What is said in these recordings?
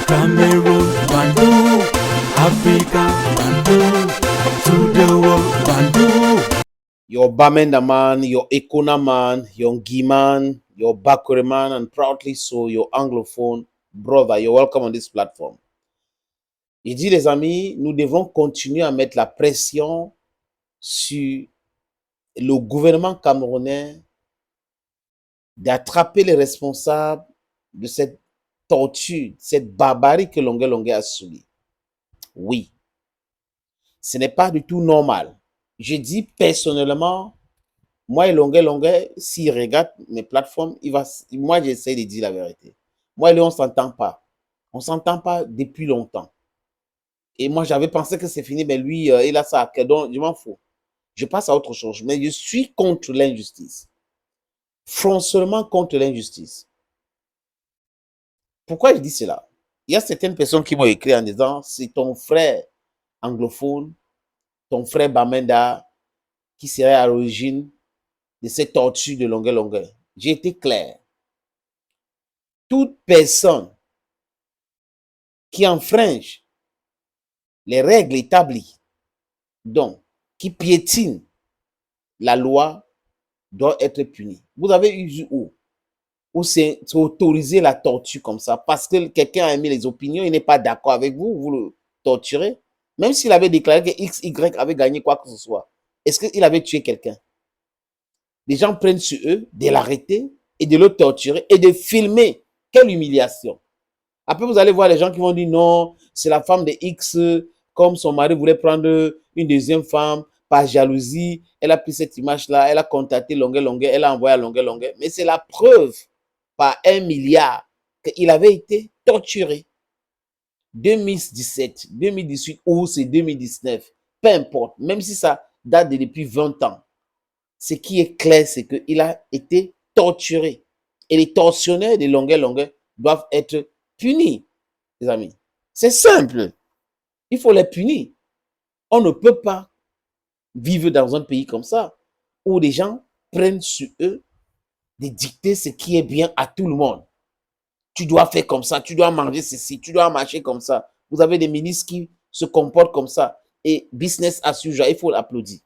Cameroon, Bandung, Africa, Bandung, to the world, Bandung. Your Bamenda man, your Ekona man, your Ngi man, your Bakure man, and proudly so, your Anglophone brother. You're welcome on this platform. Il dit, les amis, nous devons continuer à mettre la pression sur le gouvernement camerounais d'attraper les responsables de cette torture, cette barbarie que Longué Longué a subie. Oui, ce n'est pas du tout normal. Je dis personnellement, moi et Longué Longué, s'il regarde mes plateformes, moi j'essaie de dire la vérité. Moi et lui, on ne s'entend pas. On ne s'entend pas depuis longtemps. Et moi, j'avais pensé que c'est fini, mais lui, il a ça. Donc, je m'en fous. Je passe à autre chose. Mais je suis contre l'injustice. Foncièrement contre l'injustice. Pourquoi je dis cela? Il y a certaines personnes qui m'ont écrit en disant, c'est ton frère anglophone, ton frère Bamenda, qui serait à l'origine de cette torture de Longué Longué. J'ai été clair. Toute personne qui enfringe les règles établies, donc qui piétine la loi, doit être punie. Vous avez eu où c'est autorisé la torture comme ça parce que quelqu'un a émis les opinions, il n'est pas d'accord avec vous, vous le torturez. Même s'il avait déclaré que X, Y avait gagné quoi que ce soit, est-ce qu'il avait tué quelqu'un? Les gens prennent sur eux de l'arrêter et de le torturer et de filmer. Quelle humiliation! Après, vous allez voir les gens qui vont dire non, c'est la femme de X, comme son mari voulait prendre une deuxième femme, par jalousie, elle a pris cette image-là, elle a contacté Longué Longué, elle a envoyé à Longué Longué. Mais c'est la preuve par 1 milliard qu'il avait été torturé. 2017, 2018 ou c'est 2019, peu importe, même si ça date de depuis 20 ans, ce qui est clair, c'est qu'il a été torturé. Et les tortionnaires de Longué Longué doivent être punis, les amis. C'est simple. Il faut les punir. On ne peut pas vivre dans un pays comme ça, où les gens prennent sur eux de dicter ce qui est bien à tout le monde. Tu dois faire comme ça, tu dois manger ceci, tu dois marcher comme ça. Vous avez des ministres qui se comportent comme ça. Et business as usual, il faut l'applaudir.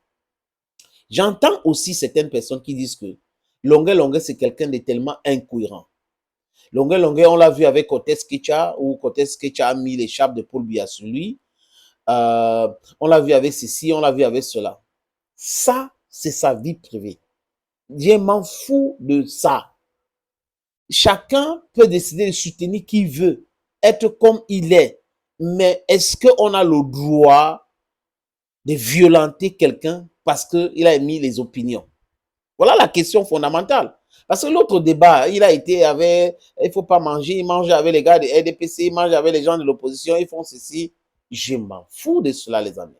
J'entends aussi certaines personnes qui disent que Longué Longué, c'est quelqu'un de tellement incohérent. Longué Longué, on l'a vu avec Cortés Kecha, où Cortés Kecha a mis l'écharpe de Paul Biya sur lui. On l'a vu avec ceci, on l'a vu avec cela. Ça, c'est sa vie privée. Je m'en fous de ça. Chacun peut décider de soutenir qui veut, être comme il est. Mais est-ce qu'on a le droit de violenter quelqu'un parce qu'il a émis les opinions? Voilà la question fondamentale. Parce que l'autre débat, il a été avec, il ne faut pas manger, il mange avec les gars de RDPC, il mange avec les gens de l'opposition, ils font ceci. Je m'en fous de cela, les amis.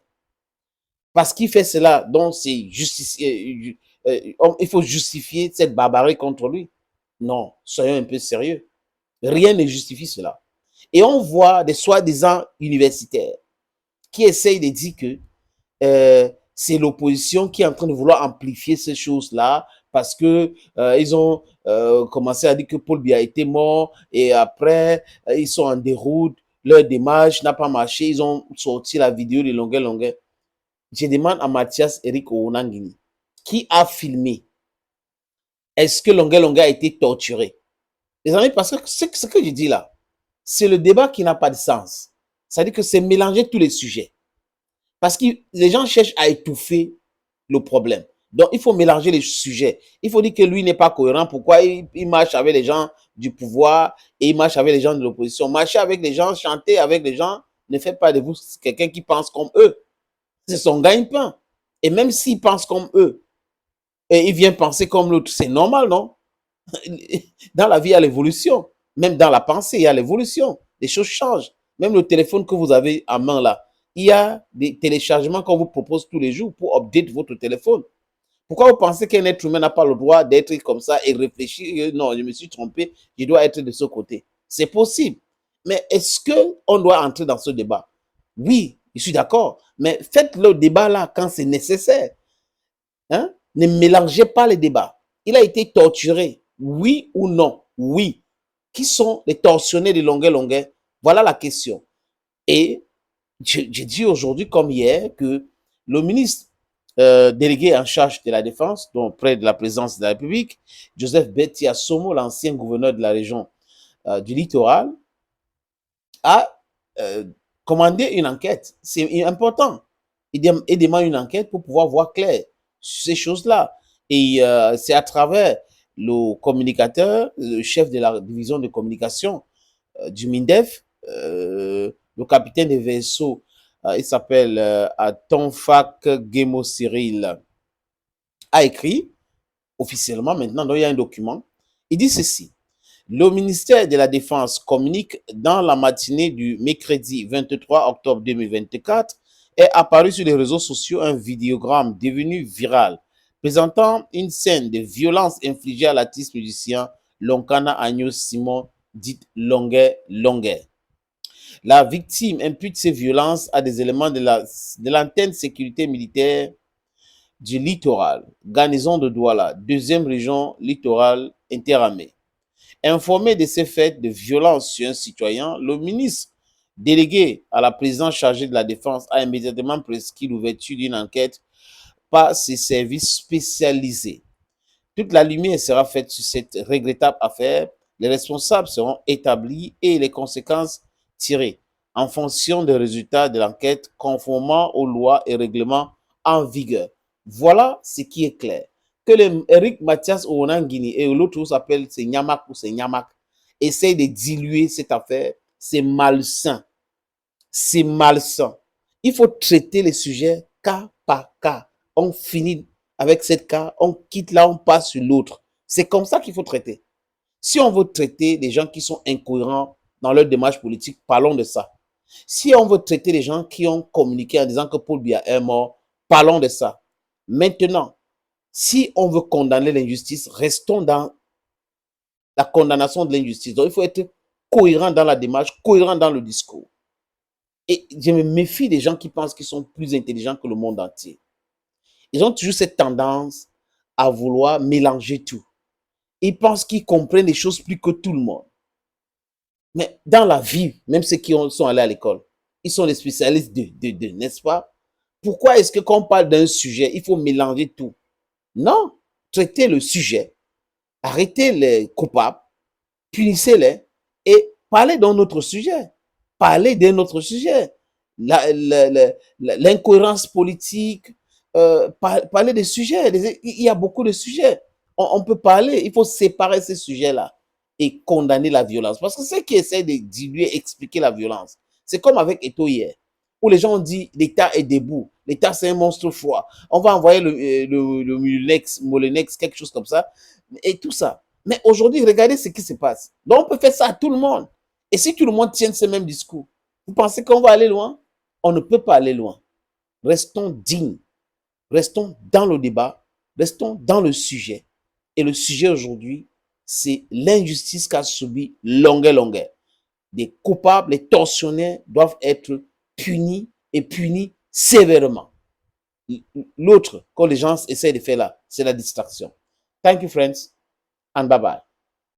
Parce qu'il fait cela, donc c'est justifié, il faut justifier cette barbarie contre lui. Non, soyons un peu sérieux. Rien ne justifie cela. Et on voit des soi-disant universitaires qui essayent de dire que c'est l'opposition qui est en train de vouloir amplifier ces choses-là parce que ils ont commencé à dire que Paul Biya était mort et après ils sont en déroute, leur démarche n'a pas marché, ils ont sorti la vidéo de Longué Longué. Je demande à Mathias Eric Ounangini qui a filmé. Est-ce que Longué Longué a été torturé? Les amis, parce que ce que je dis là, c'est le débat qui n'a pas de sens. C'est-à-dire que c'est mélanger tous les sujets. Parce que les gens cherchent à étouffer le problème. Donc, il faut mélanger les sujets. Il faut dire que lui n'est pas cohérent. Pourquoi il marche avec les gens du pouvoir et il marche avec les gens de l'opposition? Marcher avec les gens, chanter avec les gens, ne fait pas de vous quelqu'un qui pense comme eux. C'est son gagne-pain. Et même s'il pense comme eux, et il vient penser comme l'autre, c'est normal, non? Dans la vie, il y a l'évolution. Même dans la pensée, il y a l'évolution. Les choses changent. Même le téléphone que vous avez à main là, il y a des téléchargements qu'on vous propose tous les jours pour update votre téléphone. Pourquoi vous pensez qu'un être humain n'a pas le droit d'être comme ça et réfléchir, non, je me suis trompé, je dois être de ce côté? C'est possible. Mais est-ce qu'on doit entrer dans ce débat? Oui, je suis d'accord. Mais faites le débat là quand c'est nécessaire. Hein? Ne mélangez pas les débats. Il a été torturé. Oui ou non? Oui. Qui sont les tortionnés de Longué Longué? Voilà la question. Et je dis aujourd'hui comme hier que le ministre délégué en charge de la défense, donc près de la présidence de la République, Joseph Betty Assomo, l'ancien gouverneur de la région du littoral, a commandé une enquête. C'est important. Il demande une enquête pour pouvoir voir clair sur ces choses-là. Et c'est à travers le communicateur, le chef de la division de communication du MINDEF, le capitaine des vaisseaux, il s'appelle Atonfak Gemo Cyril, a écrit officiellement maintenant, donc il y a un document, il dit ceci. Le ministère de la Défense communique dans la matinée du mercredi 23 octobre 2024 est apparu sur les réseaux sociaux un vidéogramme devenu viral présentant une scène de violence infligée à l'artiste musicien Lonkana Agno Simon, dite Longuet Longuet. La victime impute ces violences à des éléments de l'antenne sécurité militaire du littoral, garnison de Douala, deuxième région littorale interarmée. Informé de ces faits de violence sur un citoyen, le ministre délégué à la présidence chargée de la défense a immédiatement prescrit l'ouverture d'une enquête par ses services spécialisés. Toute la lumière sera faite sur cette regrettable affaire, les responsables seront établis et les conséquences tirées en fonction des résultats de l'enquête conformément aux lois et règlements en vigueur. Voilà ce qui est clair. Que Eric Mathias Oonangini et l'autre s'appelle c'est Nyamak ou c'est Nyamak essayent de diluer cette affaire, c'est malsain. C'est malsain. Il faut traiter les sujets cas par cas. On finit avec cette cas, on quitte là, on passe sur l'autre. C'est comme ça qu'il faut traiter. Si on veut traiter des gens qui sont incohérents dans leur démarche politique, parlons de ça. Si on veut traiter les gens qui ont communiqué en disant que Paul Biya est mort, parlons de ça. Maintenant, si on veut condamner l'injustice, restons dans la condamnation de l'injustice. Donc, il faut être cohérent dans la démarche, cohérent dans le discours. Et je me méfie des gens qui pensent qu'ils sont plus intelligents que le monde entier. Ils ont toujours cette tendance à vouloir mélanger tout. Ils pensent qu'ils comprennent les choses plus que tout le monde. Mais dans la vie, même ceux qui sont allés à l'école, ils sont les spécialistes n'est-ce pas? Pourquoi est-ce que quand on parle d'un sujet, il faut mélanger tout? Non, traitez le sujet, arrêtez les coupables, punissez-les et parlez d'un autre sujet. Parlez d'un autre sujet. L'incohérence politique, parler des sujets. Il y a beaucoup de sujets. On peut parler, il faut séparer ces sujets-là et condamner la violence. Parce que ceux qui essaient de diluer, expliquer la violence, c'est comme avec Eto hier, où les gens ont dit l'État est debout, l'État c'est un monstre froid, on va envoyer le Molenex, quelque chose comme ça, et tout ça. Mais aujourd'hui, regardez ce qui se passe. Donc on peut faire ça à tout le monde. Et si tout le monde tient ce même discours, vous pensez qu'on va aller loin? On ne peut pas aller loin. Restons dignes. Restons dans le débat, restons dans le sujet. Et le sujet aujourd'hui, c'est l'injustice qu'a subi Longuet. Les coupables, les tortionnaires doivent être punis et punis sévèrement. L'autre, quand les gens essaient de faire là, c'est la distraction. Thank you, friends, and bye-bye.